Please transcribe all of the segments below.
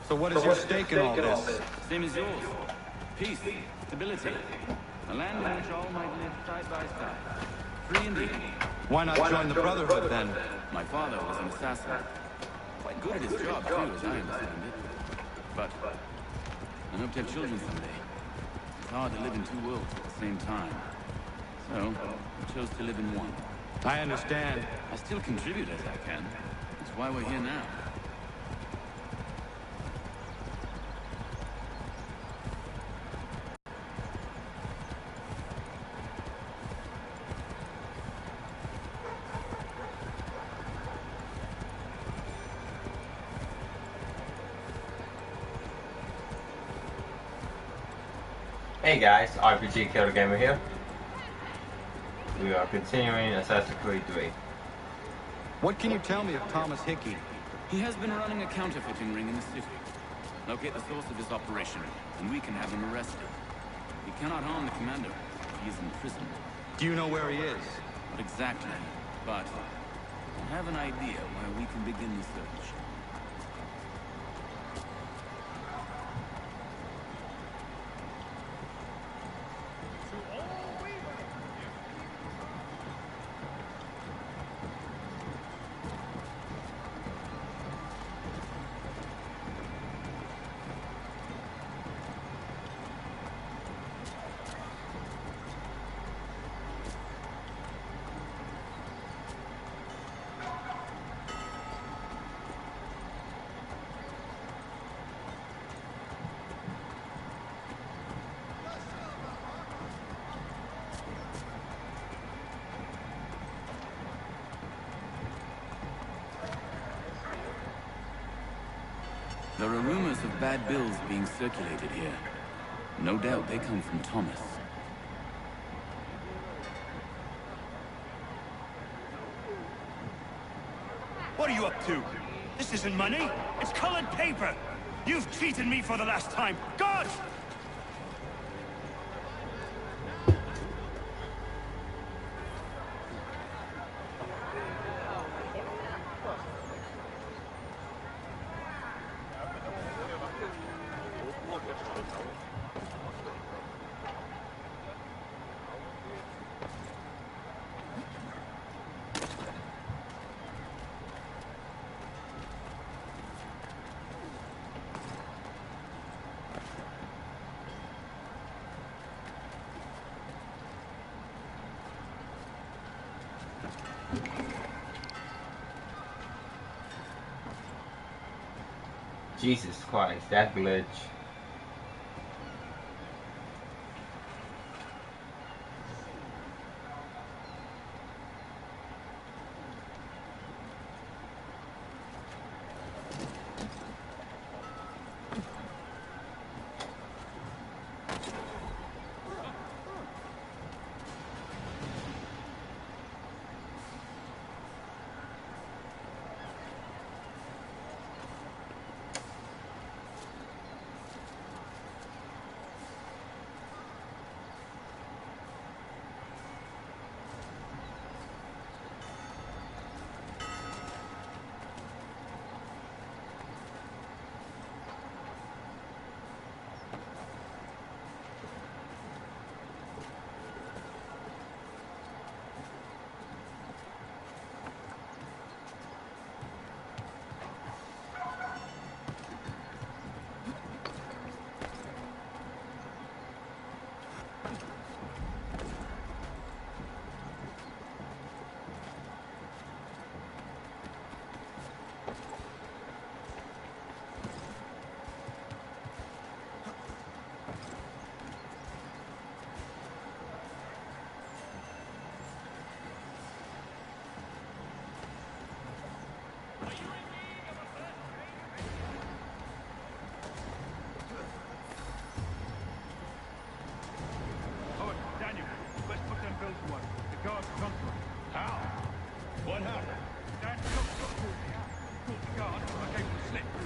So what is your stake in all this? Same as yours. Peace, stability. A land in which all might live side by side. Free indeed. Why not join the Brotherhood then? My father was an assassin. Quite good at his job too, as I understand it. But I hope to have children someday. It's hard to live in two worlds at the same time. So I chose to live in one. I understand. I still contribute as I can. That's why we're here now. Hey guys, RPG Killer Gamer here. We are continuing Assassin's Creed 3. What can you tell me of Thomas Hickey? He has been running a counterfeiting ring in the city. Locate the source of his operation, and we can have him arrested. We cannot harm the commander. He is in prison. Do you know where he is? Not exactly, but I have an idea where we can begin the search. There are rumors of bad bills being circulated here. No doubt they come from Thomas. What are you up to? This isn't money. It's colored paper. You've cheated me for the last time. God! Jesus Christ, that glitch.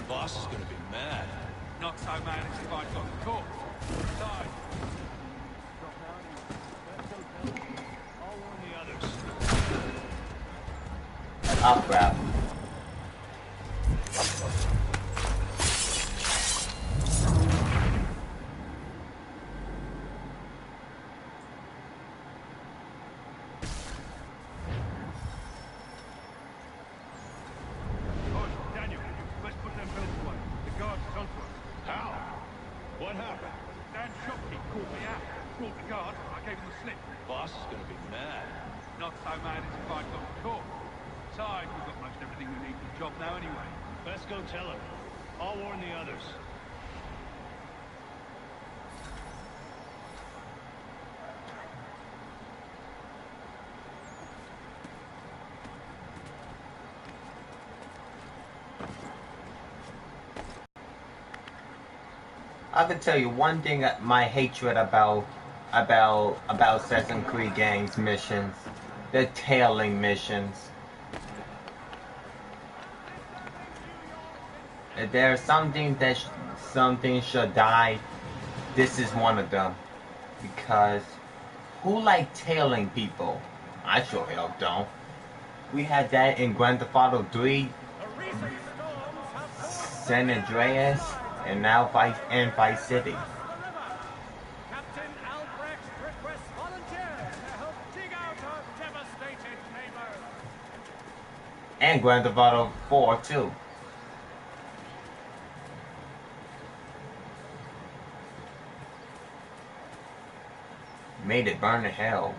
Boss is gonna be mad. Not so mad as if I'd got the corpse. Besides, I'll warn the others. Oh crap. job now anyway. Best go tell him. I'll warn the others. I can tell you one thing, my hatred about Assassin's Creed games missions, the tailing missions. If there's something that something should die, this is one of them. Because who like tailing people? I sure hell don't. We had that in Grand Theft Auto 3, San Andreas, and now Vice City. Captain Albrecht requests volunteers to help dig out our devastated neighbor. And Grand Theft Auto 4 too. Made it burn to hell.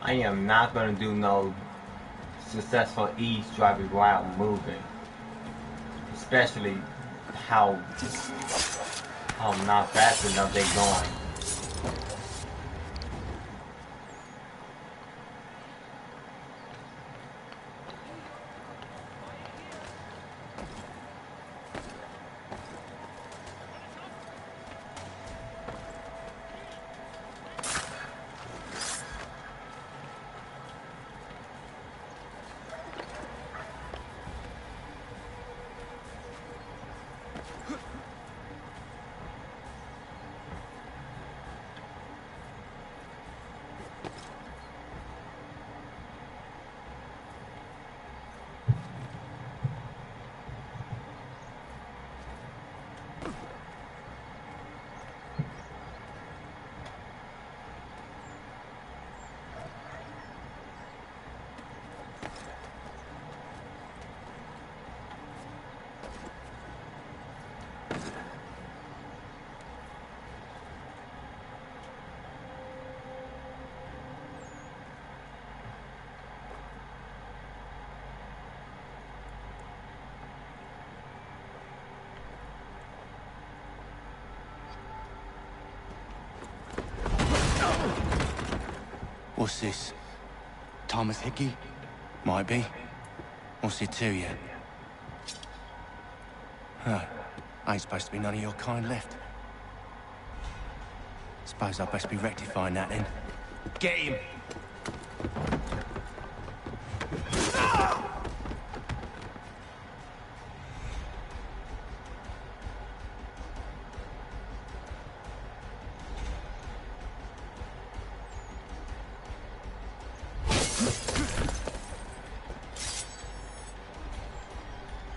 I am not going to do no successful eavesdropping while moving. Especially how not fast enough they going. What's this? Thomas Hickey? Might be. What's it to you? Huh. Ain't supposed to be none of your kind left. Suppose I'd best be rectifying that then. Get him!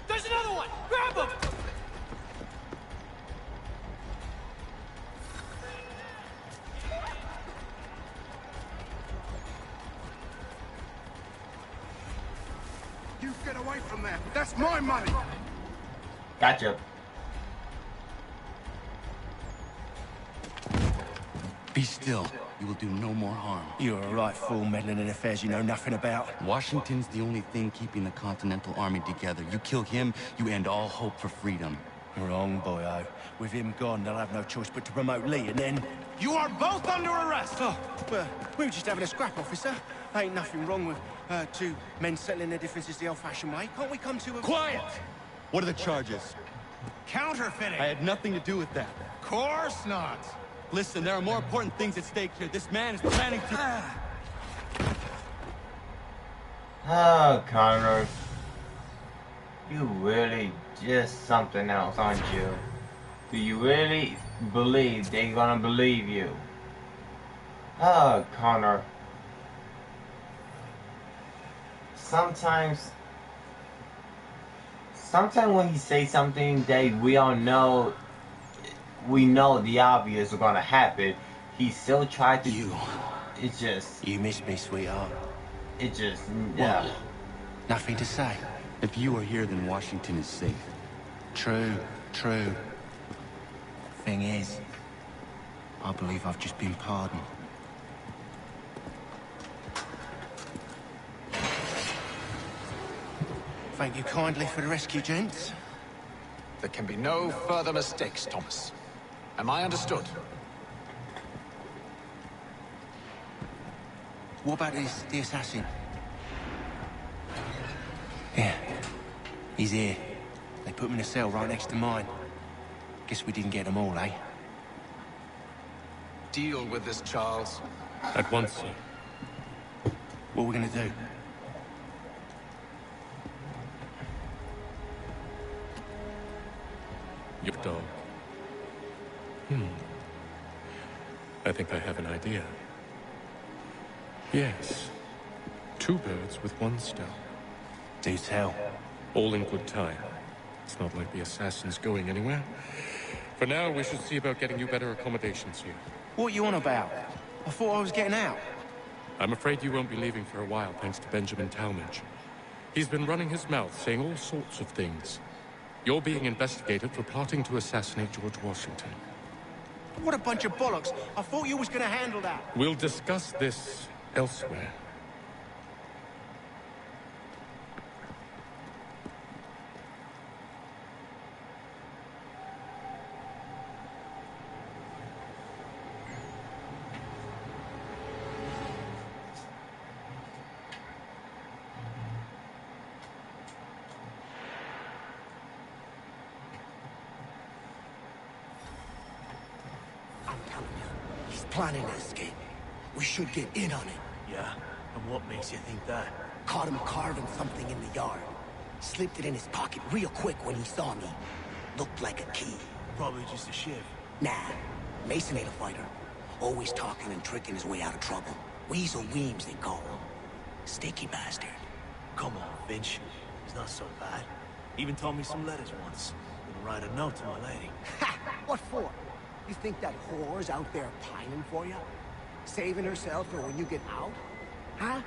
There's another one! Grab him! You get away from on there. That's my money. Gotcha. Be still. You will do no more harm. You're a right fool meddling in affairs you know nothing about. Washington's the only thing keeping the Continental Army together. You kill him, you end all hope for freedom. Wrong, boyo. With him gone, they'll have no choice but to promote Lee, and then... You are both under arrest. Oh, well, we were just having a scrap, officer. Ain't nothing wrong with two men settling their differences the old-fashioned way. Can't we come to a... Quiet! What are the charges? Counterfeiting. I had nothing to do with that. Course not. Listen, there are more important things at stake here. This man is planning to... Oh, Connor. You really just something else, aren't you? Do you really believe they're gonna believe you? Oh, Connor. Sometimes when he says something that we all know, we know the obvious is gonna happen, he still tried to... It just... You miss me, sweetheart. It just... Yeah. What? Nothing to say. If you are here, then Washington is safe. True, true. Thing is, I believe I've just been pardoned. Thank you kindly for the rescue, gents. There can be no further mistakes, Thomas. Am I understood? What about the assassin? Yeah, he's here. They put him in a cell right next to mine. Guess we didn't get them all, eh? Deal with this, Charles. At once, sir. What are we gonna do? Your dog. I think I have an idea. Yes. 2 birds with 1 stone. Do tell. All in good time. It's not like the assassin's going anywhere. For now, we should see about getting you better accommodations here. What are you on about? I thought I was getting out. I'm afraid you won't be leaving for a while, thanks to Benjamin Talmadge. He's been running his mouth, saying all sorts of things. You're being investigated for plotting to assassinate George Washington. What a bunch of bollocks. I thought you was gonna handle that. We'll discuss this elsewhere. Planning to escape. We should get in on it. Yeah? And what makes you think that? Caught him carving something in the yard. Slipped it in his pocket real quick when he saw me. Looked like a key. Probably just a shiv. Nah, Mason ain't a fighter. Always talking and tricking his way out of trouble. Weasel Weems, they call him. Sticky bastard. Come on, Finch. He's not so bad. Even told me some letters once. Gonna write a note to my lady. Ha! What for? You think that whore's out there pining for you? Saving herself for when you get out? Huh?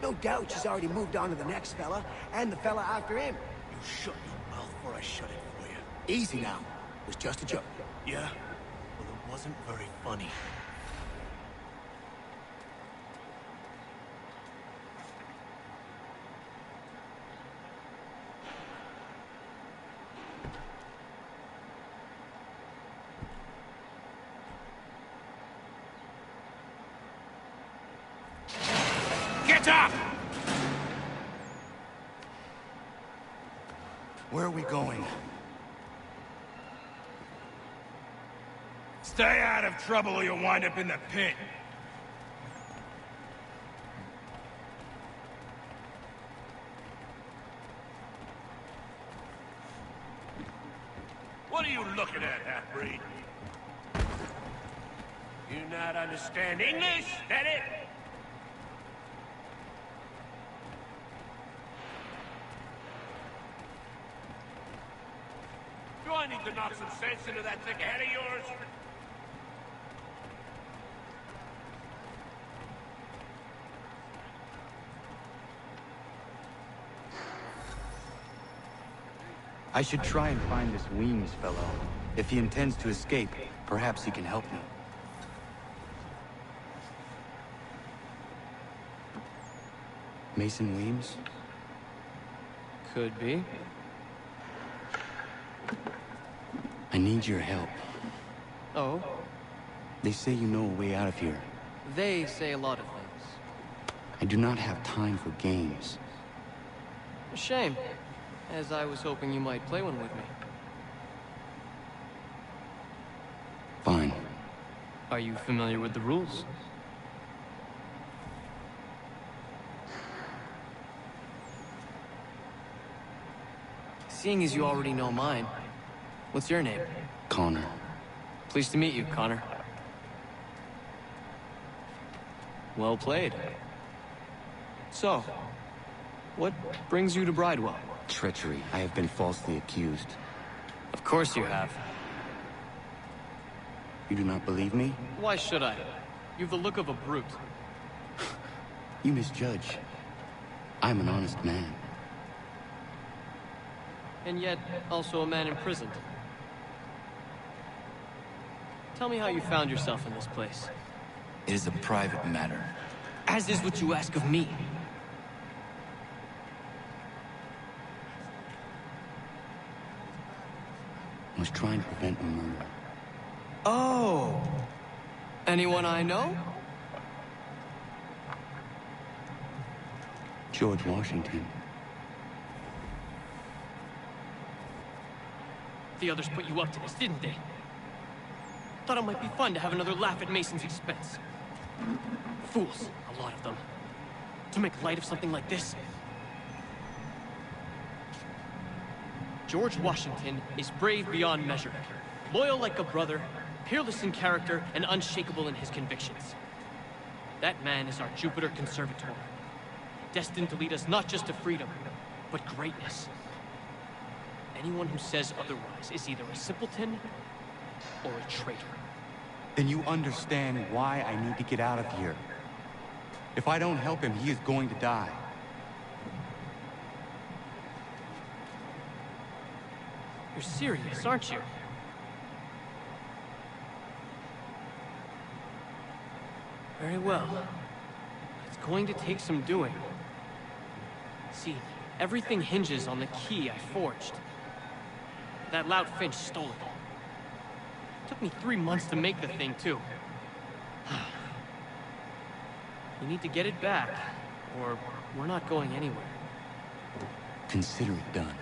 No doubt she's already moved on to the next fella, and the fella after him. You shut your mouth before I shut it for you. Easy now. It was just a joke. Yeah? Well, it wasn't very funny. Get up! Where are we going? Stay out of trouble or you'll wind up in the pit. What are you looking at, half-breed? You not understand English? That it? Do I need to knock some sense into that thick head of yours? I should try and find this Weems fellow. If he intends to escape, perhaps he can help me. Mason Weems? Could be. I need your help. Oh? They say you know a way out of here. They say a lot of things. I do not have time for games. A shame, as I was hoping you might play one with me. Fine. Are you familiar with the rules? Seeing as you already know mine, what's your name? Connor. Pleased to meet you, Connor. Well played. So, what brings you to Bridewell? Treachery. I have been falsely accused. Of course you have. You do not believe me? Why should I? You've the look of a brute. You misjudge. I'm an honest man. And yet, also a man imprisoned. Tell me how you found yourself in this place. It is a private matter. As is what you ask of me. I was trying to prevent a murder. Oh! Anyone I know? George Washington. The others put you up to this, didn't they? Thought it might be fun to have another laugh at Mason's expense. Fools, a lot of them. To make light of something like this. George Washington is brave beyond measure. Loyal like a brother, peerless in character, and unshakable in his convictions. That man is our Jupiter Conservator. Destined to lead us not just to freedom, but greatness. Anyone who says otherwise is either a simpleton or a traitor. Then you understand why I need to get out of here. If I don't help him, he is going to die. You're serious, aren't you? Very well. It's going to take some doing. See, everything hinges on the key I forged. That lout Finch stole it. Took me 3 months to make the thing, too. You need to get it back, or we're not going anywhere. Consider it done.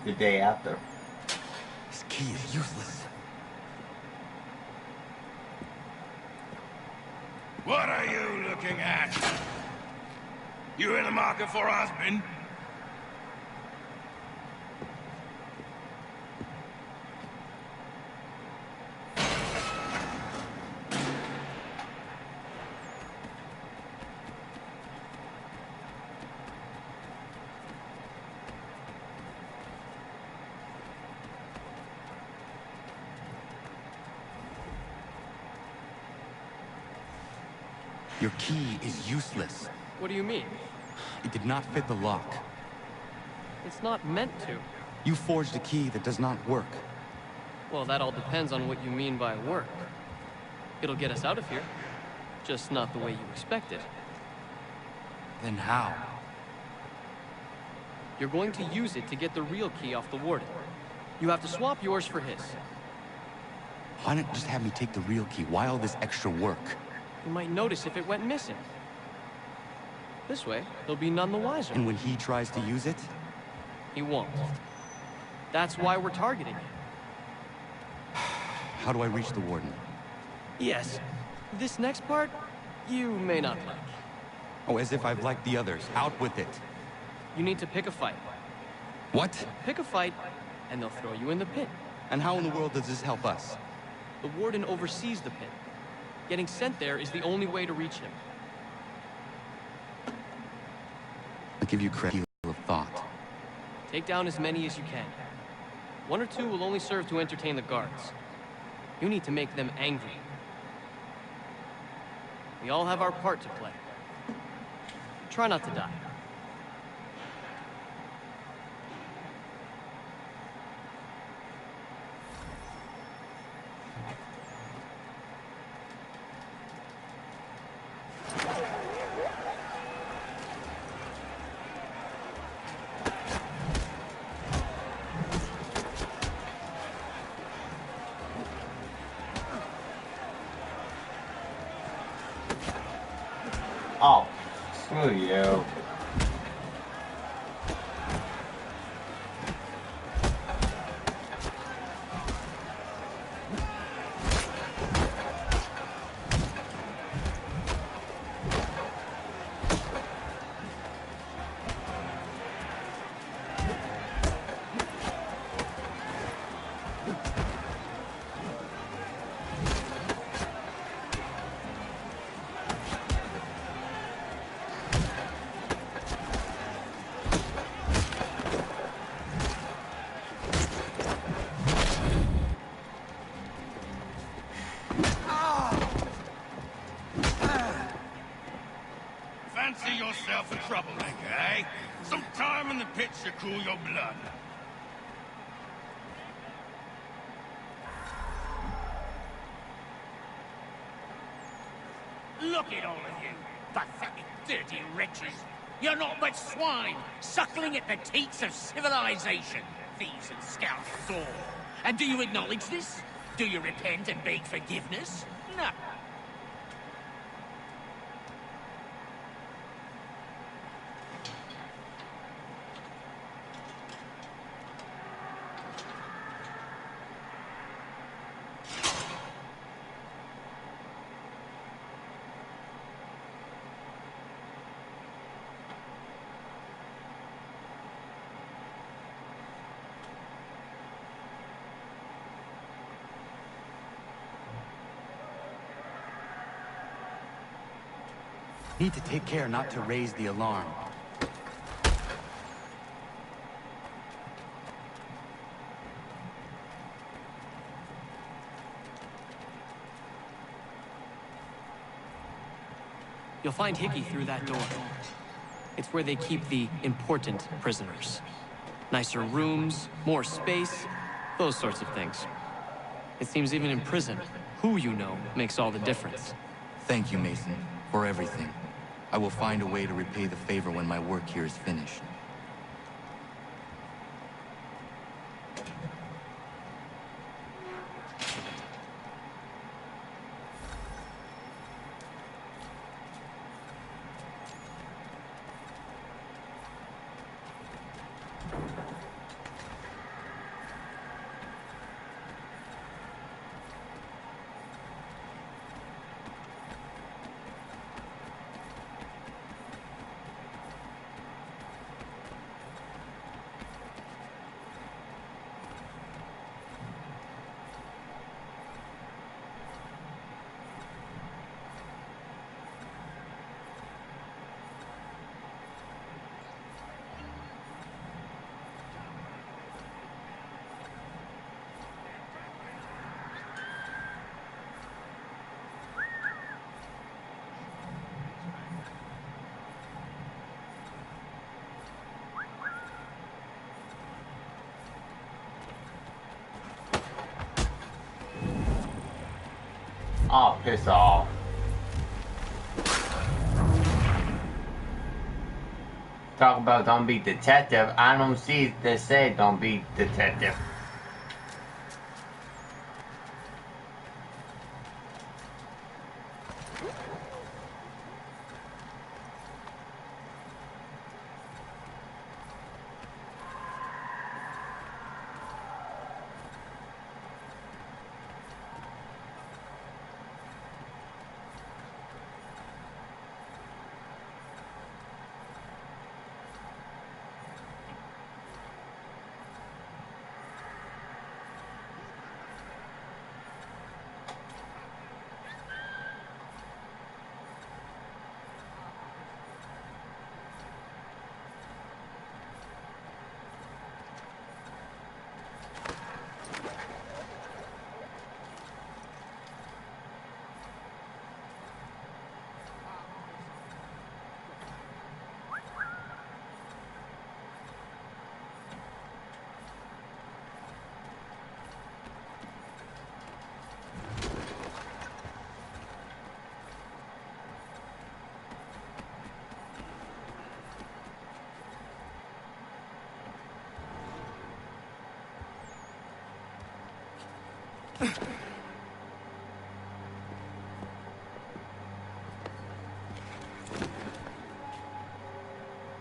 The day after. This key is useless. What are you looking at? You in the market for a husband? Your key is useless. What do you mean? It did not fit the lock. It's not meant to. You forged a key that does not work. Well, that all depends on what you mean by work. It'll get us out of here. Just not the way you expected. Then how? You're going to use it to get the real key off the warden. You have to swap yours for his. Why not just have me take the real key? Why all this extra work? You might notice if it went missing. This way, he'll be none the wiser. And when he tries to use it? He won't. That's why we're targeting him. How do I reach the Warden? Yes. This next part, you may not like. Oh, as if I've liked the others. Out with it. You need to pick a fight. What? Pick a fight, and they'll throw you in the pit. And how in the world does this help us? The Warden oversees the pit. Getting sent there is the only way to reach him. I'll give you credit of thought. Take down as many as you can. 1 or 2 will only serve to entertain the guards. You need to make them angry. We all have our part to play. Try not to die. Oh, screw you. Fancy yourself a troublemaker, eh? Some time in the pit should cool your blood. Look at all of you, pathetic, dirty wretches. You're not but swine, suckling at the teats of civilization. Thieves and scoundrels all. And do you acknowledge this? Do you repent and beg forgiveness? No. Need to take care not to raise the alarm. You'll find Hickey through that door. It's where they keep the important prisoners. Nicer rooms, more space, those sorts of things. It seems even in prison, who you know makes all the difference. Thank you, Mason, for everything. I will find a way to repay the favor when my work here is finished. Oh, piss off. Talk about don't be detective. I don't see they say don't be detective.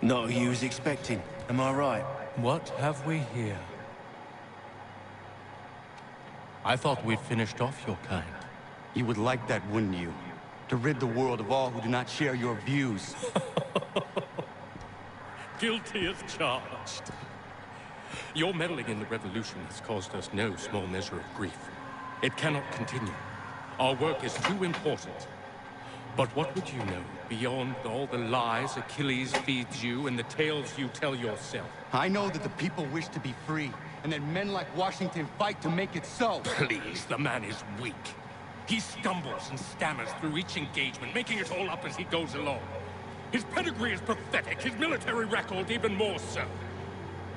Not who you was expecting, am I right? What have we here? I thought we'd finished off your kind. You would like that, wouldn't you? To rid the world of all who do not share your views. Guilty as charged. Your meddling in the revolution has caused us no small measure of grief. It cannot continue. Our work is too important. But what would you know beyond all the lies Achilles feeds you and the tales you tell yourself? I know that the people wish to be free, and that men like Washington fight to make it so. Please, the man is weak. He stumbles and stammers through each engagement, making it all up as he goes along. His pedigree is pathetic, his military record even more so.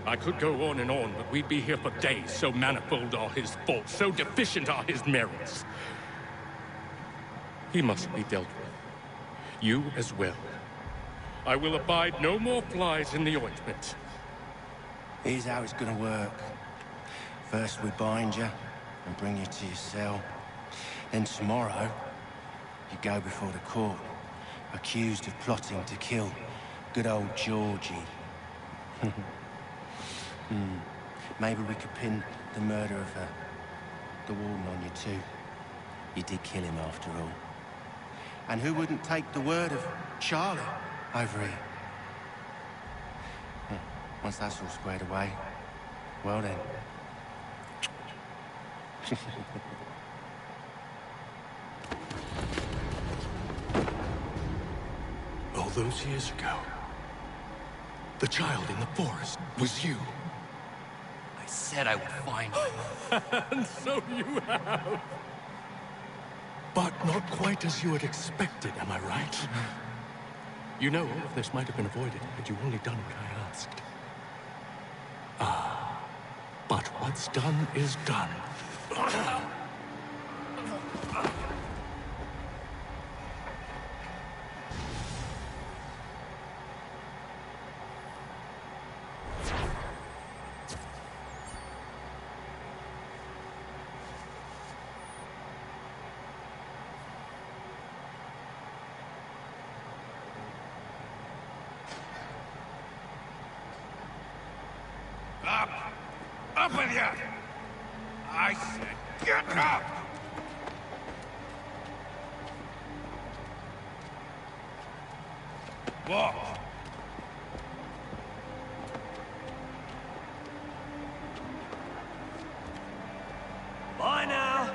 I could go on and on, but we'd be here for days, so manifold are his faults, so deficient are his merits. He must be dealt with. You as well. I will abide no more flies in the ointment. Here's how it's gonna work. First we bind you and bring you to your cell. Then tomorrow, you go before the court, accused of plotting to kill good old Georgie. Maybe we could pin the murder of the warden on you too. You did kill him after all. And who wouldn't take the word of Charlie over here? Once that's all squared away, well then. All those years ago, the child in the forest was you. I said I would find you. And so you have. But not quite as you had expected, am I right? You know, all of this might have been avoided had you only done what I asked. But what's done is done. Up with you! I said, get up! Walk. Bye now.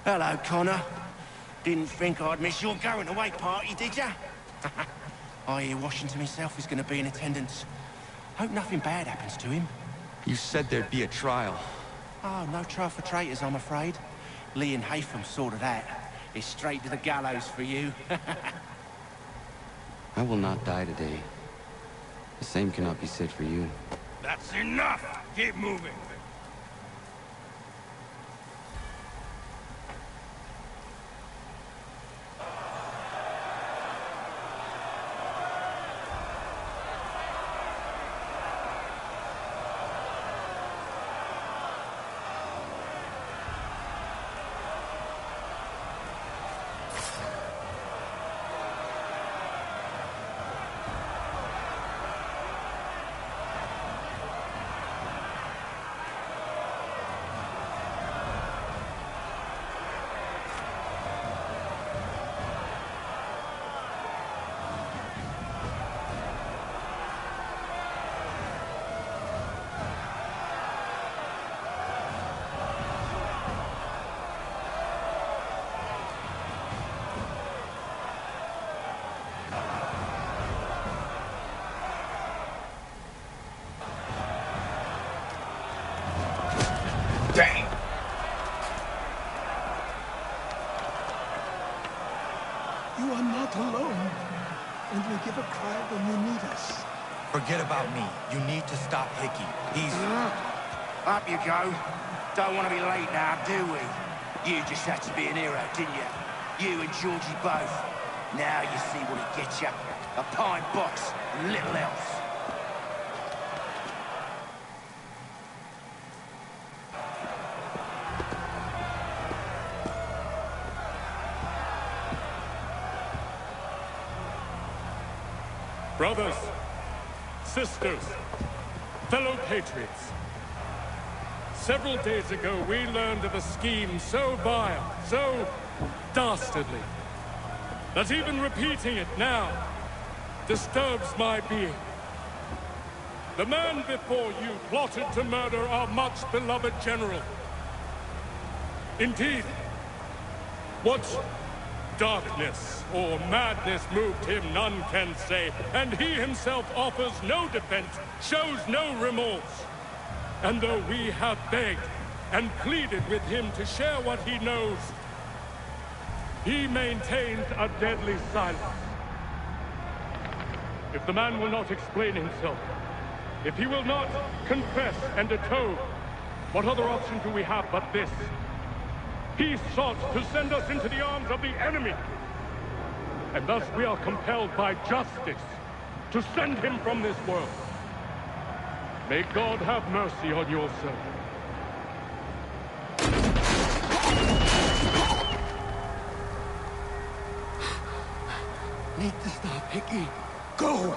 Hello, Connor. Didn't think I'd miss your going-away party, did ya? I hear Washington himself is going to be in attendance. Hope nothing bad happens to him. You said there'd be a trial. Oh, no trial for traitors, I'm afraid. Lee and Haytham sorted that. It's straight to the gallows for you. I will not die today. The same cannot be said for you. That's enough! Keep moving! give a cry when you need us. Forget about me. You need to stop Hickey. He's... Up you go. Don't want to be late now, do we? You just had to be an hero, didn't you? You and Georgie both. Now you see what it gets you. A pine box and little else. Brothers, sisters, fellow patriots. Several days ago, we learned of a scheme so vile, so dastardly, that even repeating it now disturbs my being. The man before you plotted to murder our much-beloved general. Indeed, what darkness or madness moved him, none can say, and he himself offers no defense, shows no remorse. And though we have begged and pleaded with him to share what he knows, he maintains a deadly silence. If the man will not explain himself, if he will not confess and atone, what other option do we have but this? He sought to send us into the arms of the enemy. And thus we are compelled by justice to send him from this world. May God have mercy on your soul. Need to stop Hickey. Go!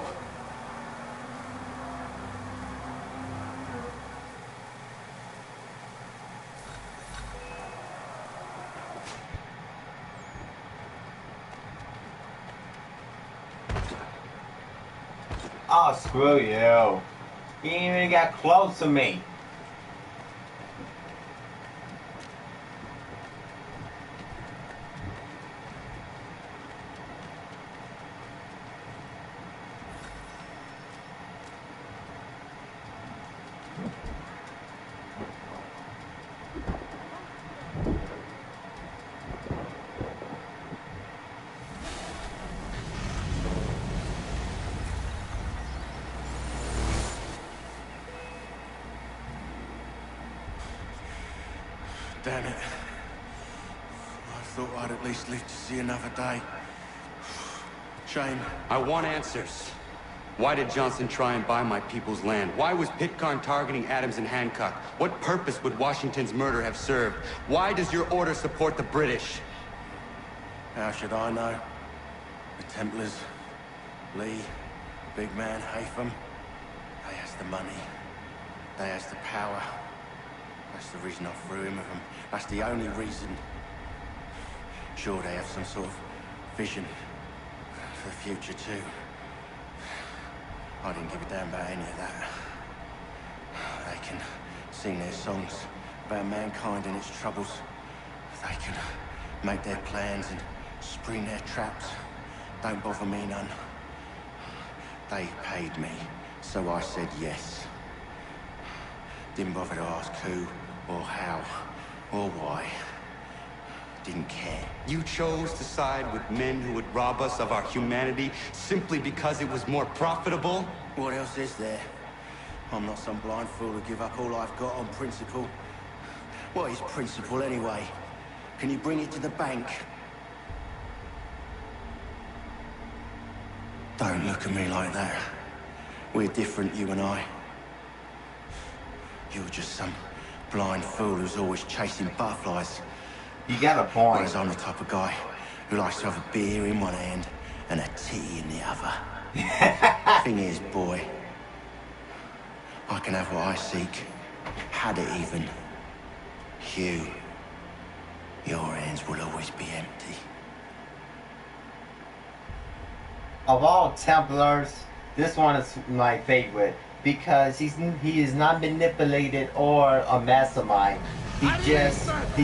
Oh, screw you. He ain't even got close to me. Damn it. I thought I'd at least live to see another day. Shame. I want answers. Why did Johnson try and buy my people's land? Why was Pitcairn targeting Adams and Hancock? What purpose would Washington's murder have served? Why does your order support the British? How should I know? The Templars, Lee, big man Haytham, they has the money. They has the power. That's the reason I threw in with them. That's the only reason. Sure, they have some sort of vision for the future too. I didn't give a damn about any of that. They can sing their songs about mankind and its troubles. They can make their plans and spring their traps. Don't bother me none. They paid me, so I said yes. Didn't bother to ask who, or how, or why. Didn't care. You chose to side with men who would rob us of our humanity simply because it was more profitable? What else is there? I'm not some blind fool to give up all I've got on principle. What is principle anyway? Can you bring it to the bank? Don't look at me like that. We're different, you and I. You're just some blind fool who's always chasing butterflies. You got a point. Whereas I'm the type of guy who likes to have a beer in one hand and a tea in the other. Thing is, boy, I can have what I seek. Had it even. You, your hands will always be empty. Of all Templars, this one is my favorite because he is not manipulated or a mastermind. He's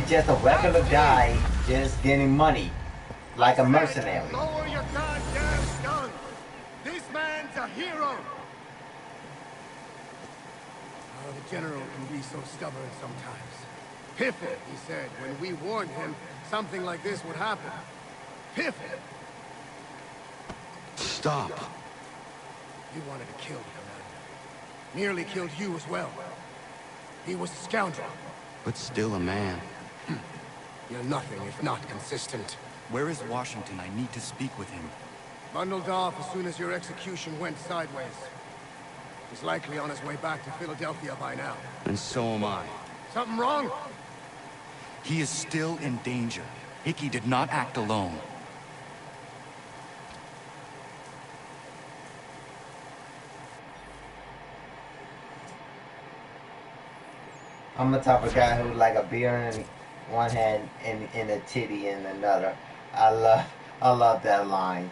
just a regular guy just getting money like a mercenary. Lower your goddamn gun! This man's a hero! Oh, the general can be so stubborn sometimes. Piffle, he said, when we warned him something like this would happen. Piffle! Stop. He wanted to kill the commander. Nearly killed you as well. He was a scoundrel. But still a man. You're nothing if not consistent. Where is Washington? I need to speak with him. Bundled off as soon as your execution went sideways. He's likely on his way back to Philadelphia by now. And so am I. Something wrong? He is still in danger. Hickey did not act alone. I'm the type of guy who like a beer in one hand and a titty in another. I love that line.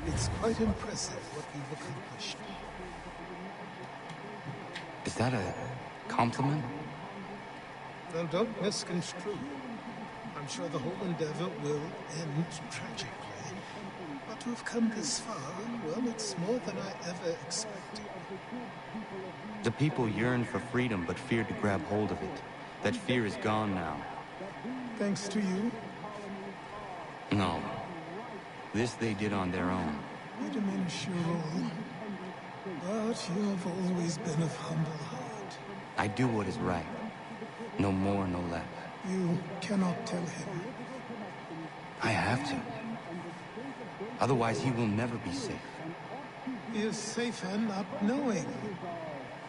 It's quite impressive what we've accomplished. Is that a compliment? Now, don't misconstrue. I'm sure the whole endeavor will end tragically. But to have come this far, well, it's more than I ever expected. The people yearn for freedom but feared to grab hold of it. That fear is gone now. Thanks to you? No. This they did on their own. You diminish your role. But you have always been of humble heart. I do what is right. No more, no less. You cannot tell him. I have to. Otherwise, he will never be safe. He is safer not knowing.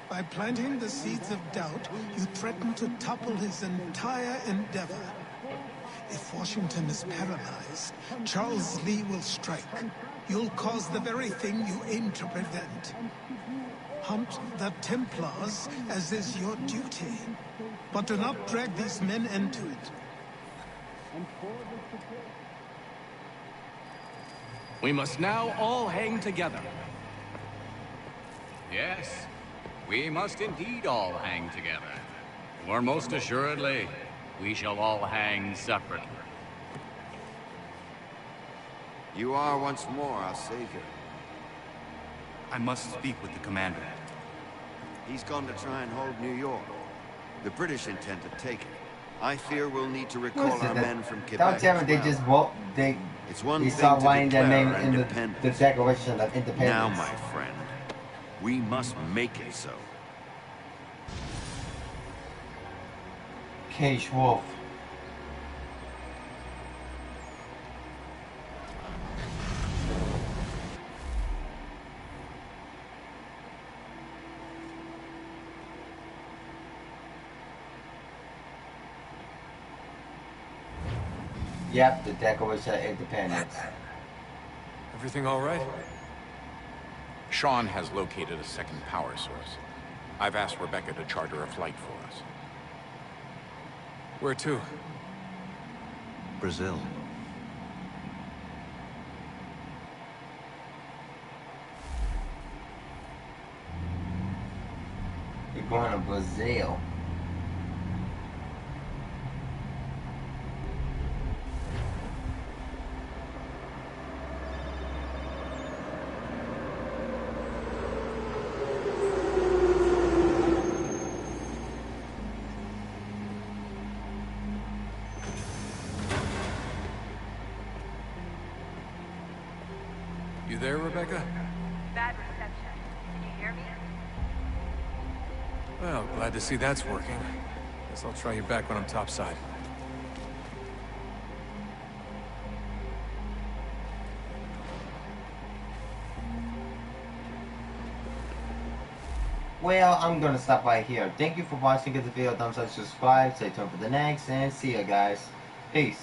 By planting the seeds of doubt, you threaten to topple his entire endeavor. If Washington is paralyzed, Charles Lee will strike. You'll cause the very thing you aim to prevent. Hunt the Templars, as is your duty. But do not drag these men into it. We must now all hang together. Yes, we must indeed all hang together. Or most assuredly, we shall all hang separately. You are once more our savior. I must speak with the commander. He's gone to try and hold New York. The British intend to take it. I fear we'll need to recall our men from Quebec. Don't tell me they just vote. They saw writing their name in the Declaration of Independence. Now, my friend, we must make it so. Cage Wolf. Yep, the Declaration of Independence. Everything all right? Sean has located a second power source. I've asked Rebecca to charter a flight for us. Where to? Brazil. You're going to Brazil. You there, Rebecca? Bad reception. Can you hear me? Well, glad to see that's working. Guess I'll try you back when I'm topside. Well, I'm gonna stop right here. Thank you for watching. Give the video a thumbs up, subscribe, stay tuned for the next, and see ya guys. Peace.